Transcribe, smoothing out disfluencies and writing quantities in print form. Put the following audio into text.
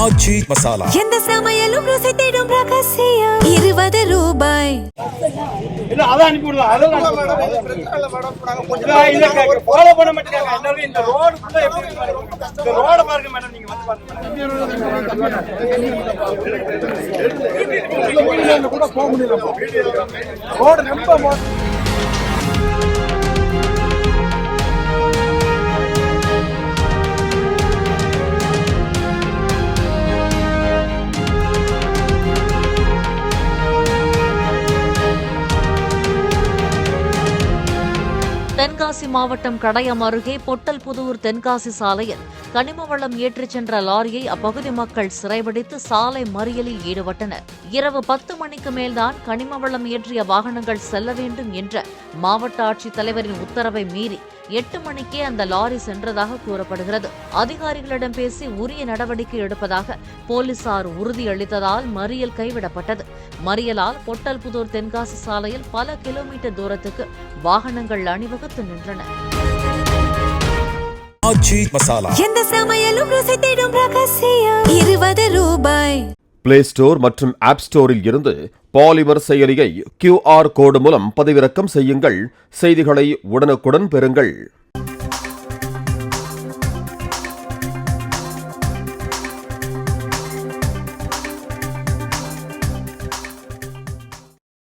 ஆச்சி மசாலா. எந்த சமையலும் ருசி தேடும் ரகசியம். 20 ரூபாய். இல்ல அத அனுப்பி விடலாம். அதெல்லாம் மேடம் ஃபாலோ பண்ண மாட்டேங்காங்க. எல்லாரும் இந்த ரோட் ஃபுல்லா எப்படி இருக்கு? இந்த ரோட பாருங்க மேடம், நீங்க வந்து பாருங்க. கூட போக முடியல. ரோட் ரொம்ப தென்காசி மாவட்டம் கடையம் அருகே பொட்டல்புதூர் தென்காசி சாலையில் கனிம வளம் ஏற்றிச் சென்ற லாரியை அப்பகுதி மக்கள் சிறைபிடித்து சாலை மறியலில் ஈடுபட்டனர். இரவு 10 மணிக்கு மேல்தான் கனிம வளம் ஏற்றிய வாகனங்கள் செல்ல வேண்டும் என்ற மாவட்ட ஆட்சித் தலைவரின் உத்தரவை மீறி 8 மணிக்கே அந்த லாரி சென்றதாக கூறப்படுகிறது. அதிகாரிகளிடம் பேசி உரிய நடவடிக்கை எடுப்பதாக போலீசார் உறுதியளித்ததால் மறியல் கைவிடப்பட்டது. மறியலால் பொட்டல்புதூர் தென்காசி சாலையில் பல கிலோமீட்டர் தூரத்துக்கு வாகனங்கள் அணிவகுத்து நின்றன. ஆச்சி மசாலா. எந்த சமையலும் ருசி தேடும் ரகசியம். 20 ரூபாய். பிளே ஸ்டோர் மற்றும் ஆப் ஸ்டோரில் இருந்து பாலிமர் செயலியை QR கோடு மூலம் பதிவிறக்கம் செய்யுங்கள். செய்திகளை உடனுக்குடன் பெறுங்கள்.